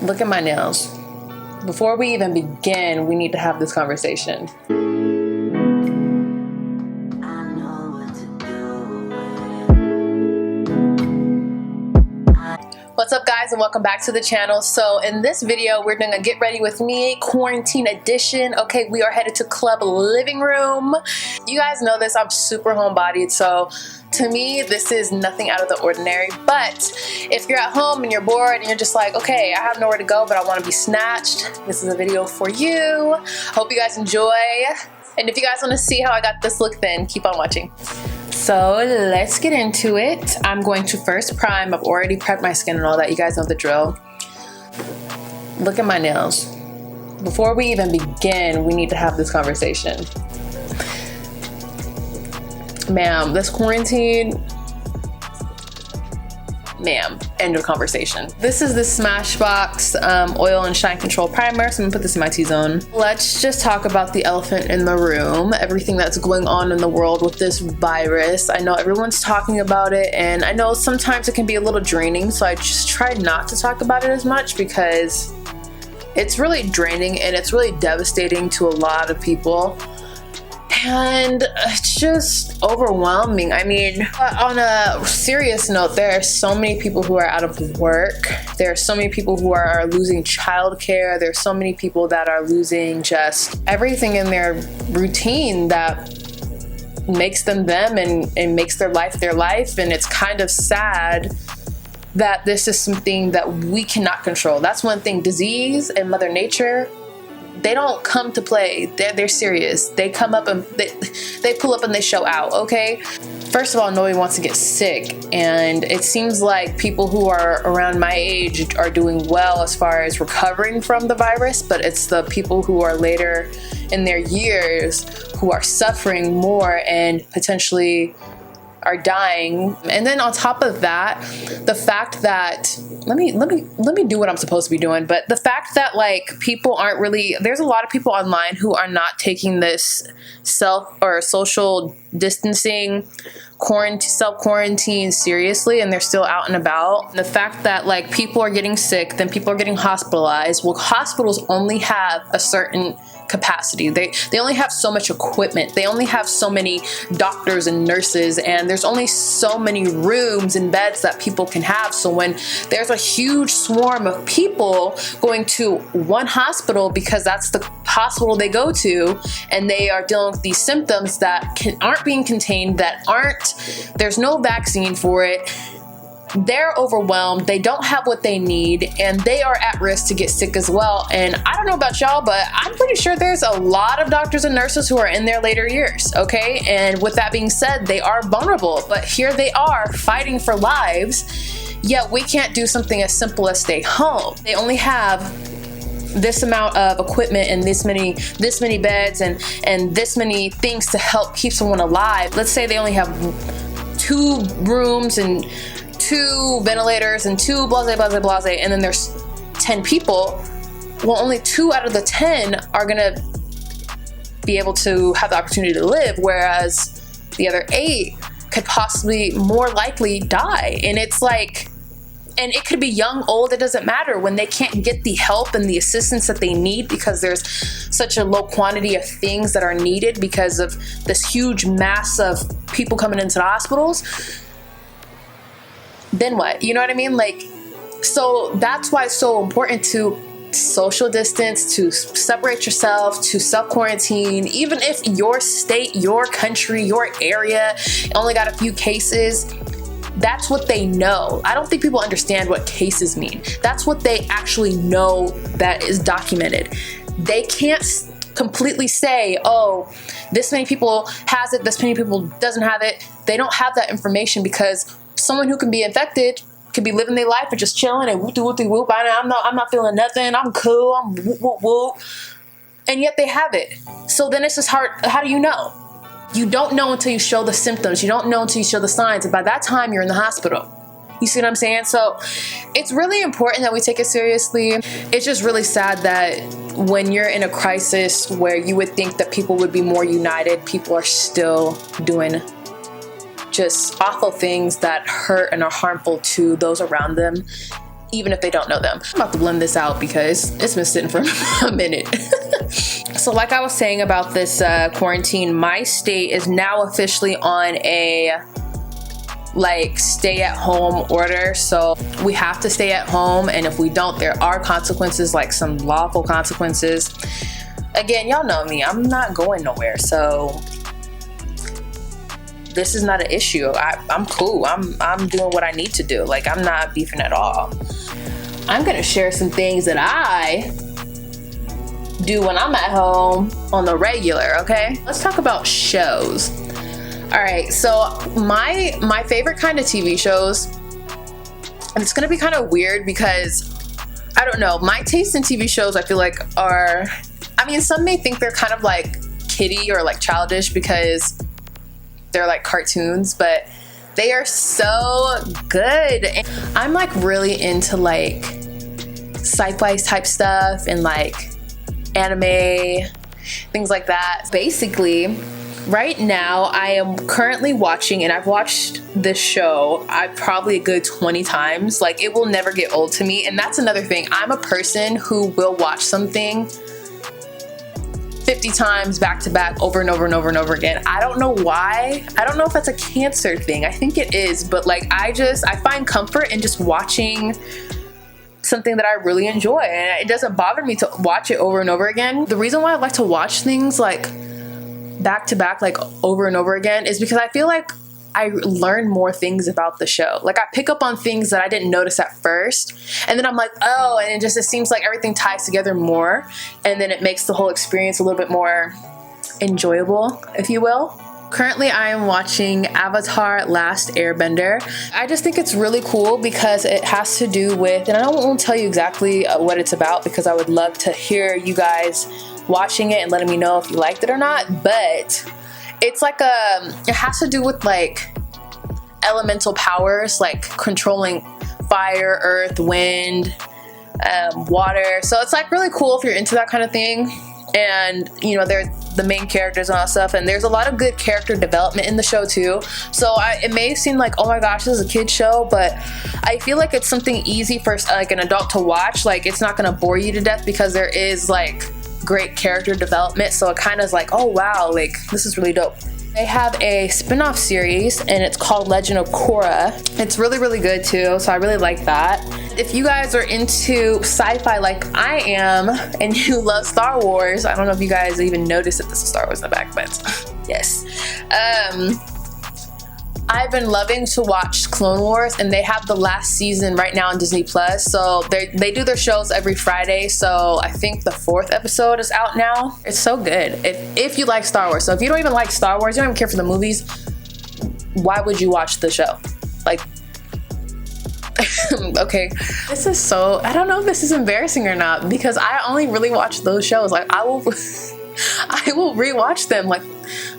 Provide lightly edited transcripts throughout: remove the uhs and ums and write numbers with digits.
Look at my nails. Before we even begin, we need to have this conversation. What's up, guys, and welcome back to the channel. So in this video, we're doing a get ready with me quarantine edition. Okay, we are headed to club living room. You guys know this, I'm super homebodied, so to me this is nothing out of the ordinary. But if you're at home and you're bored and you're just like, okay, I have nowhere to go but I want to be snatched, this is a video for you. Hope you guys enjoy, and if you guys want to see how I got this look, then keep on watching. So let's get into it. I'm going to first prime. I've already prepped my skin and all that. You guys know the drill. Look at my nails. Before we even begin, we need to have this conversation. Ma'am, this quarantine, ma'am, end of conversation. This is the Smashbox Oil and Shine Control Primer, so I'm gonna put this in my T-zone. Let's just talk about the elephant in the room, everything that's going on in the world with this virus. I know everyone's talking about it, and I know sometimes it can be a little draining, so I just try not to talk about it as much because it's really draining and it's really devastating to a lot of people. And it's just overwhelming. I mean, on a serious note, there are so many people who are out of work. There are so many people who are losing childcare. There's so many people that are losing just everything in their routine that makes them them and makes their life their life. And it's kind of sad that this is something that we cannot control. That's one thing. Disease and Mother Nature, they don't come to play. They're serious. They come up and they pull up and they show out, okay? First of all, nobody wants to get sick, and it seems like people who are around my age are doing well as far as recovering from the virus, but it's the people who are later in their years who are suffering more and potentially are dying. And then on top of that, the fact that let me do what I'm supposed to be doing, but the fact that like people aren't really, there's a lot of people online who are not taking this self or social distancing self-quarantine seriously, and they're still out and about. And the fact that like people are getting sick, then people are getting hospitalized. Well, hospitals only have a certain capacity. They only have so much equipment. They only have so many doctors and nurses, and there's only so many rooms and beds that people can have. So when there's a huge swarm of people going to one hospital because that's the hospital they go to, and they are dealing with these symptoms that aren't being contained, there's no vaccine for it, they're overwhelmed, they don't have what they need, and they are at risk to get sick as well. And I don't know about y'all, but I'm pretty sure there's a lot of doctors and nurses who are in their later years, okay? And with that being said, they are vulnerable, but here they are fighting for lives, yet we can't do something as simple as stay home. They only have this amount of equipment and this many beds and this many things to help keep someone alive. Let's say they only have 2 rooms and 2 ventilators and 2 blase, and then there's 10 people. Well, only 2 out of the 10 are gonna be able to have the opportunity to live, whereas the other 8 could possibly more likely die. And it's like, and it could be young, old, it doesn't matter, when they can't get the help and the assistance that they need because there's such a low quantity of things that are needed because of this huge mass of people coming into the hospitals. Then what? You know what I mean? Like, so that's why it's so important to social distance, to separate yourself, to self-quarantine. Even if your state, your country, your area only got a few cases, that's what they know. I don't think people understand what cases mean. That's what they actually know that is documented. They can't completely say, oh, this many people has it, this many people doesn't have it. They don't have that information because someone who can be infected could be living their life and just chilling and whoop-de-whoop-de-whoop. I'm not feeling nothing. I'm cool. I'm whoop-whoop-whoop. And yet they have it. So then it's just hard. How do you know? You don't know until you show the symptoms. You don't know until you show the signs. And by that time, you're in the hospital. You see what I'm saying? So it's really important that we take it seriously. It's just really sad that when you're in a crisis where you would think that people would be more united, people are still doing just awful things that hurt and are harmful to those around them. even if they don't know them. I'm about to blend this out because it's been sitting for a minute. So like I was saying about this quarantine, my state is now officially on a like stay at home order. So we have to stay at home, and if we don't, there are consequences, like some lawful consequences. Again, y'all know me, I'm not going nowhere, so this is not an issue. I'm cool. I'm doing what I need to do. Like, I'm not beefing at all. I'm gonna share some things that I do when I'm at home on the regular, okay? Let's talk about shows. All right, so my favorite kind of TV shows, and it's gonna be kind of weird because, I don't know, my taste in TV shows I feel like are, I mean, some may think they're kind of like kiddie or like childish because they're like cartoons, but they are so good. And I'm like really into like sci-fi type stuff and like anime, things like that. Basically, right now I am currently watching, and I've watched this show probably a good 20 times. Like, it will never get old to me. And that's another thing. I'm a person who will watch something 50 times back to back, over and over and over and over again. I don't know why. I don't know if that's a Cancer thing. I think it is, but like I find comfort in just watching something that I really enjoy, and it doesn't bother me to watch it over and over again. The reason why I like to watch things like back to back, like over and over again, is because I feel like I learn more things about the show. Like, I pick up on things that I didn't notice at first, and then I'm like, oh, and it seems like everything ties together more, and then it makes the whole experience a little bit more enjoyable, if you will. Currently, I am watching Avatar: Last Airbender. I just think it's really cool because it has to do with, and I won't tell you exactly what it's about because I would love to hear you guys watching it and letting me know if you liked it or not, but it's like it has to do with like elemental powers, like controlling fire, earth, wind, water. So it's like really cool if you're into that kind of thing. And you know, they're the main characters and all that stuff, and there's a lot of good character development in the show too. So it may seem like, oh my gosh, this is a kid show, but I feel like it's something easy for like an adult to watch. Like, it's not gonna bore you to death because there is like great character development. So it kind of is like, oh wow, like this is really dope. They have a spin-off series and it's called Legend of Korra. It's really, really good too, so I really like that. If you guys are into sci-fi like I am and you love Star Wars, I don't know if you guys even noticed that this is Star Wars in the back, but yes. I've been loving to watch Clone Wars, and they have the last season right now on Disney Plus. So they do their shows every Friday. So I think the 4th episode is out now. It's so good if you like Star Wars. So if you don't even like Star Wars, you don't even care for the movies, why would you watch the show? Like, okay, this is so, I don't know if this is embarrassing or not, because I only really watch those shows. Like, I will rewatch them. Like,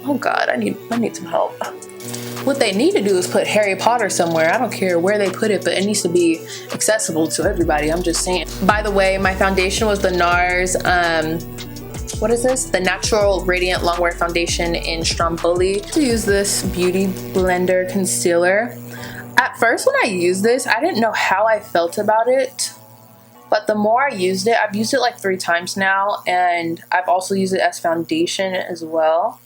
oh God, I need some help. What they need to do is put Harry Potter somewhere. I don't care where they put it, but it needs to be accessible to everybody. I'm just saying. By the way, my foundation was the NARS, what is this? The Natural Radiant Longwear Foundation in Stromboli. To use this Beauty Blender Concealer. At first when I used this, I didn't know how I felt about it. But the more I used it, I've used it like 3 times now, and I've also used it as foundation as well.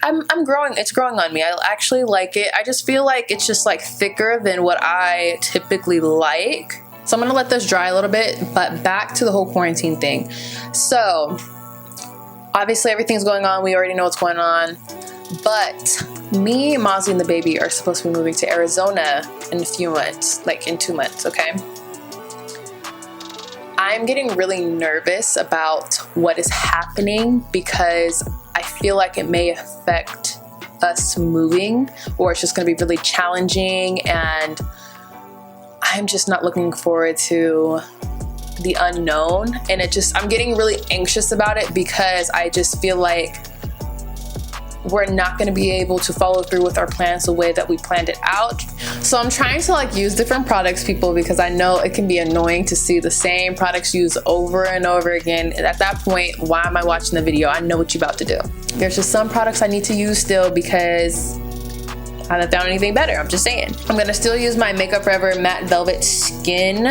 I'm growing, it's growing on me. I actually like it. I just feel like it's just like thicker than what I typically like. So I'm gonna let this dry a little bit, but back to the whole quarantine thing. So obviously everything's going on. We already know what's going on. But me, Mozzie, and the baby are supposed to be moving to Arizona in a few months, like in 2 months, okay? I'm getting really nervous about what is happening because I feel like it may affect us moving, or it's just going to be really challenging, and I'm just not looking forward to the unknown. And I'm getting really anxious about it because I just feel like we're not going to be able to follow through with our plans the way that we planned it out. So I'm trying to like use different products, people, because I know it can be annoying to see the same products used over and over again. And at that point, why am I watching the video? I know what you're about to do. There's just some products I need to use still because I haven't found anything better. I'm just saying. I'm gonna still use my Makeup Forever Matte Velvet Skin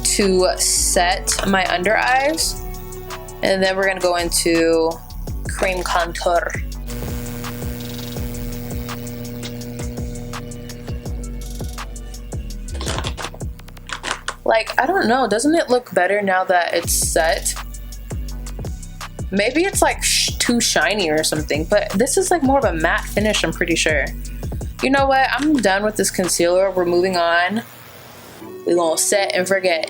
to set my under eyes, and then we're gonna go into cream contour. Like, I don't know, doesn't it look better now that it's set? Maybe it's like too shiny or something, but this is like more of a matte finish, I'm pretty sure. You know what, I'm done with this concealer. We're moving on. We're gonna set and forget.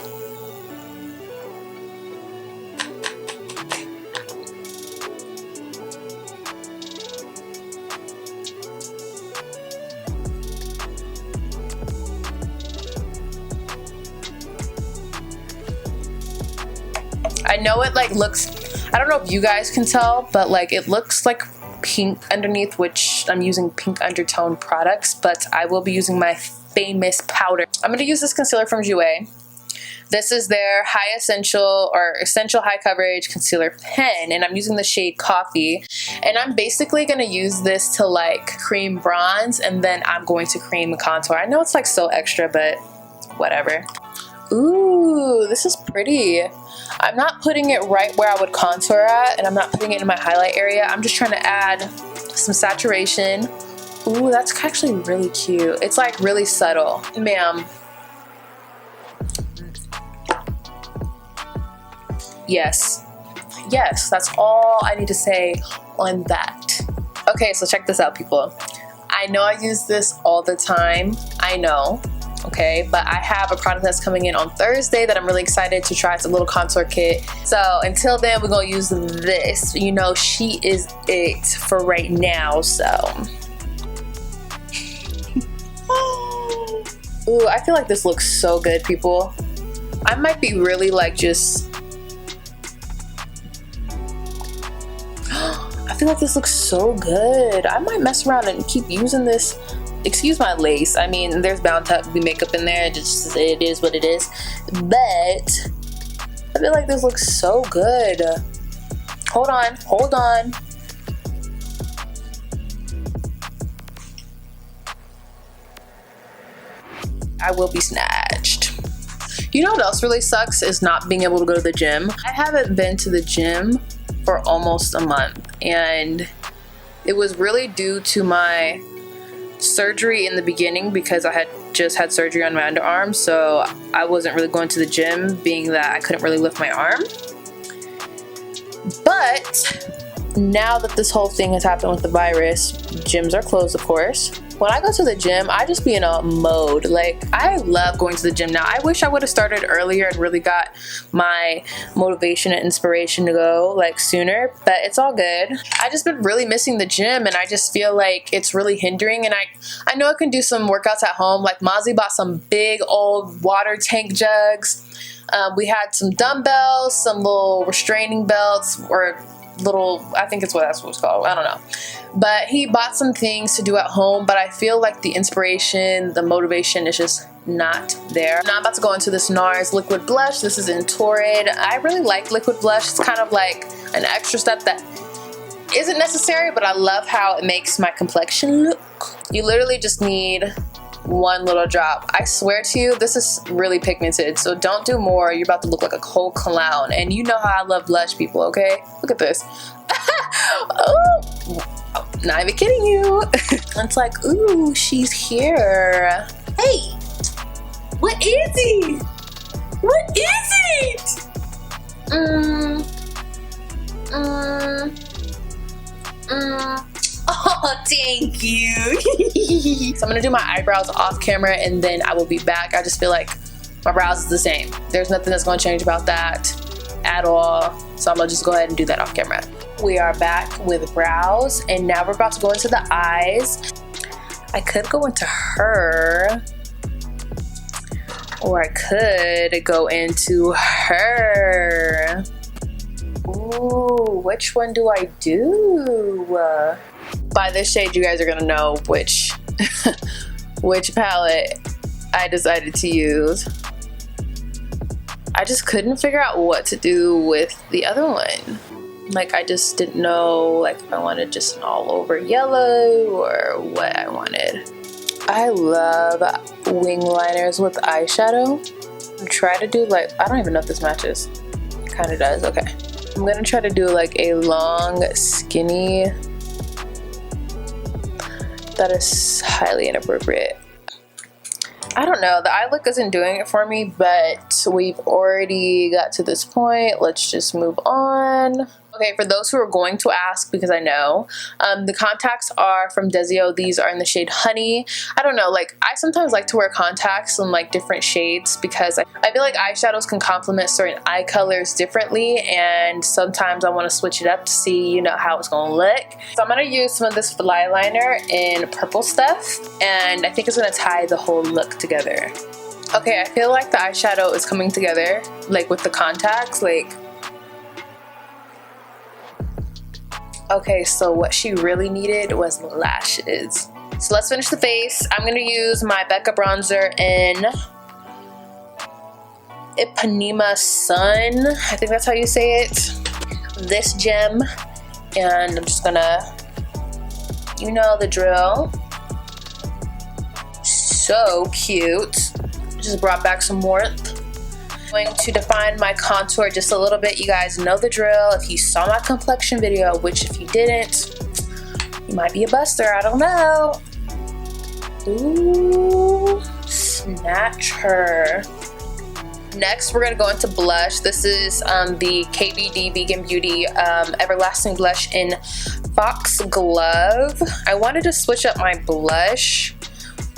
I know it like looks, I don't know if you guys can tell, but like it looks like pink underneath, which I'm using pink undertone products, but I will be using my famous powder. I'm going to use this concealer from Jouer. This is their high essential or essential high coverage concealer pen, and I'm using the shade Coffee, and I'm basically going to use this to like cream bronze, and then I'm going to cream contour. I know it's like so extra, but whatever. Ooh, this is pretty. I'm not putting it right where I would contour at, and I'm not putting it in my highlight area. I'm just trying to add some saturation. Ooh, that's actually really cute. It's like really subtle. Ma'am. Yes. Yes, that's all I need to say on that. Okay, so check this out, people. I know I use this all the time. I know. Okay, but I have a product that's coming in on Thursday that I'm really excited to try. It's a little contour kit. So until then, we're gonna use this. You know, she is it for right now, so. Ooh, I feel like this looks so good, people. I might be really like just, I feel like this looks so good. I might mess around and keep using this. Excuse my lace. I mean, there's bound to be makeup in there. Just it is what it is. But I feel like this looks so good. Hold on, hold on. I will be snatched. You know what else really sucks is not being able to go to the gym. I haven't been to the gym for almost a month, and it was really due to my surgery in the beginning because I had just had surgery on my underarm, so I wasn't really going to the gym, being that I couldn't really lift my arm. But now that this whole thing has happened with the virus, gyms are closed, of course. When I go to the gym, I just be in a mode. Like, I love going to the gym now. I wish I would have started earlier and really got my motivation and inspiration to go like sooner, but it's all good. I just been really missing the gym, and I just feel like it's really hindering. And I know I can do some workouts at home. Like, Mozzie bought some big old water tank jugs. We had some dumbbells, some little restraining belts, or little, I think that's what it's called, I don't know. But he bought some things to do at home, but I feel like the inspiration, the motivation is just not there. Now I'm about to go into this NARS liquid blush. This is in Torrid. I really like liquid blush. It's kind of like an extra step that isn't necessary, but I love how it makes my complexion look. You literally just need one little drop. I swear to you, this is really pigmented, so don't do more. You're about to look like a whole clown, and you know how I love blush, people, okay? Look at this. Oh, not even kidding you. It's like, ooh, she's here. Hey, what is it? What is it? Oh, thank you. So I'm gonna do my eyebrows off camera, and then I will be back. I just feel like my brows is the same. There's nothing that's gonna change about that at all. So I'm gonna just go ahead and do that off camera. We are back with brows, and now we're about to go into the eyes. I could go into her, or I could go into her. Ooh, which one do I do? By this shade, you guys are gonna know which which palette I decided to use. I just couldn't figure out what to do with the other one. Like, I just didn't know, like, if I wanted just an all over yellow or what I wanted. I love wing liners with eyeshadow. Try to do like, I don't even know if this matches. It kind of does. Okay. I'm gonna try to do like a long, skinny. That is highly inappropriate. I don't know, the eye look isn't doing it for me, but we've already got to this point. Let's just move on. Okay, for those who are going to ask, because I know, the contacts are from Desio. These are in the shade Honey. I don't know, like, I sometimes like to wear contacts in like different shades because I feel like eyeshadows can complement certain eye colors differently, and sometimes I want to switch it up to see, you know, how it's gonna look. So I'm gonna use some of this fly liner in purple stuff, and I think it's gonna tie the whole look together. Okay, I feel like the eyeshadow is coming together, like with the contacts, like. Okay, so what she really needed was lashes. So let's finish the face. I'm gonna use my Becca bronzer in Impanema Sun. I think that's how you say it. This gem. And I'm just gonna, you know the drill. So cute. Just brought back some warmth. Going to define my contour just a little bit. You guys know the drill. If you saw my complexion video, which if you didn't, you might be a buster, I don't know. Ooh, snatch her. Next, we're gonna go into blush. This is the KBD Vegan Beauty Everlasting Blush in Foxglove. I wanted to switch up my blush,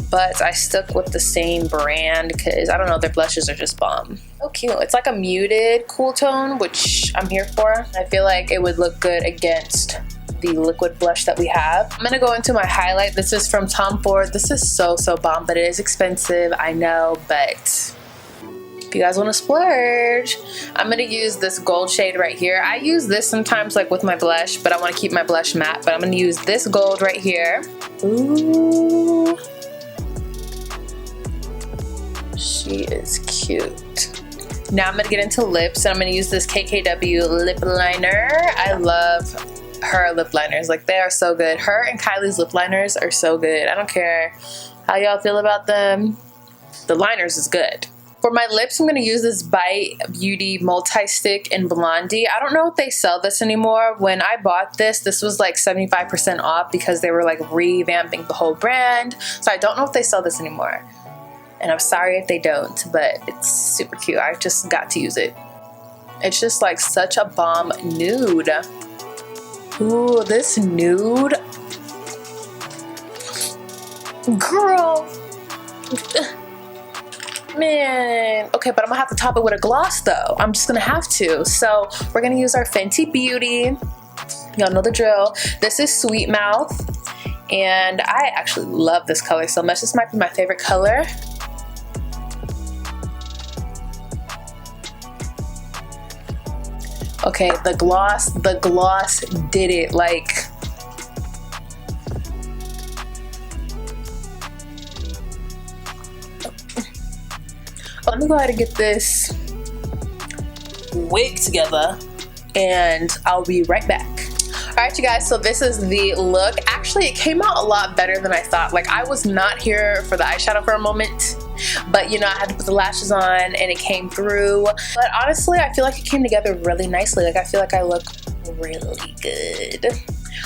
but I stuck with the same brand because I don't know, their blushes are just bomb. So cute. It's like a muted cool tone, which I'm here for. I feel like it would look good against the liquid blush that we have. I'm gonna go into my highlight. This is from Tom Ford. This is so bomb, but it is expensive, I know, but if you guys want to splurge, I'm gonna use this gold shade right here. I use this sometimes like with my blush, but I want to keep my blush matte, but I'm gonna use this gold right here. Ooh. She is cute. Now I'm gonna get into lips, and I'm gonna use this KKW lip liner. I love her lip liners. Like, they are so good. Her and Kylie's lip liners are so good. I don't care how y'all feel about them. The liners is good. For my lips, I'm gonna use this Bite Beauty multi-stick in Blondie. I don't know if they sell this anymore. When I bought this, this was like 75% off because they were like revamping the whole brand. So I don't know if they sell this anymore. And I'm sorry if they don't, but it's super cute. I just got to use it. It's just like such a bomb nude. Ooh, this nude. Girl. Man. Okay, but I'm gonna have to top it with a gloss though. I'm just gonna have to. So we're gonna use our Fenty Beauty. Y'all know the drill. This is Sweet Mouth. And I actually love this color so much. This might be my favorite color. Okay, the gloss did it. Like, let me go ahead and get this wig together and I'll be right back. Alright, you guys, so this is the look. Actually, it came out a lot better than I thought. Like, I was not here for the eyeshadow for a moment, but you know, I had to put the lashes on and it came through. But honestly, I feel like it came together really nicely. Like, I feel like I look really good.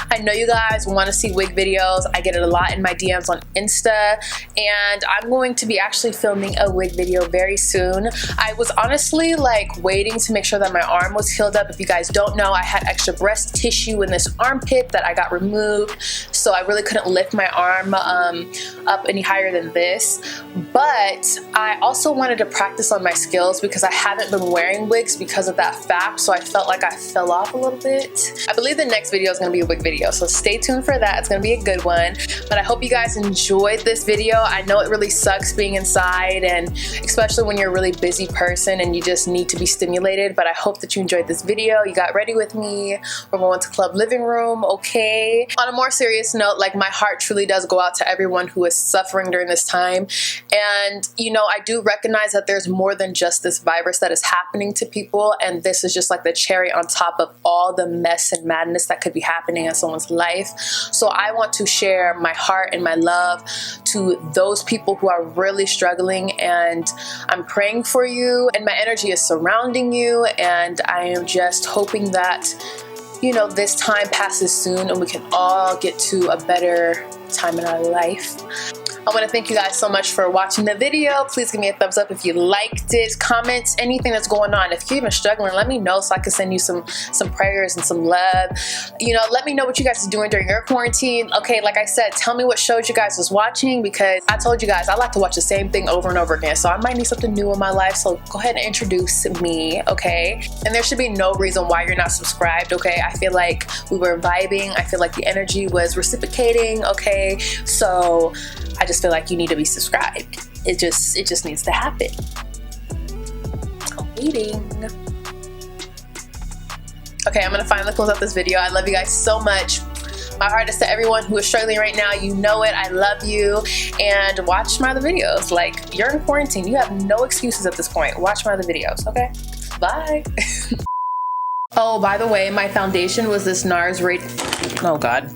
I know you guys want to see wig videos. I get it a lot in my DMs on Insta, and I'm going to be actually filming a wig video very soon. I was honestly like waiting to make sure that my arm was healed up. If you guys don't know, I had extra breast tissue in this armpit that I got removed, so I really couldn't lift my arm up any higher than this. But I also wanted to practice on my skills because I haven't been wearing wigs because of that fact, so I felt like I fell off a little bit. I believe the next video is going to be a wig video, so stay tuned for that. It's gonna be a good one. But I hope you guys enjoyed this video. I know it really sucks being inside, and especially when you're a really busy person and you just need to be stimulated, but I hope that you enjoyed this video. You got ready with me. We're going to Club Living Room, okay? On a more serious note, like, my heart truly does go out to everyone who is suffering during this time. And you know, I do recognize that there's more than just this virus that is happening to people, and this is just like the cherry on top of all the mess and madness that could be happening in someone's life. So I want to share my heart and my love to those people who are really struggling, and I'm praying for you, and my energy is surrounding you, and I am just hoping that, you know, this time passes soon and we can all get to a better time in our life. I want to thank you guys so much for watching the video. Please give me a thumbs up if you liked it. Comments, anything that's going on. If you're even struggling, let me know so I can send you some prayers and some love. You know, let me know what you guys are doing during your quarantine. Okay, like I said, tell me what shows you guys was watching, because I told you guys I like to watch the same thing over and over again. So I might need something new in my life. So go ahead and introduce me, okay? And there should be no reason why you're not subscribed, okay? I feel like we were vibing. I feel like the energy was reciprocating, okay? So I just feel like you need to be subscribed. It just needs to happen. I'm waiting. Okay, I'm gonna finally close out this video. I love you guys so much. My heart is to everyone who is struggling right now. You know it. I love you. And watch my other videos. Like, you're in quarantine. You have no excuses at this point. Watch my other videos, okay? Bye. Oh, by the way, my foundation was this NARS rate. Oh, God.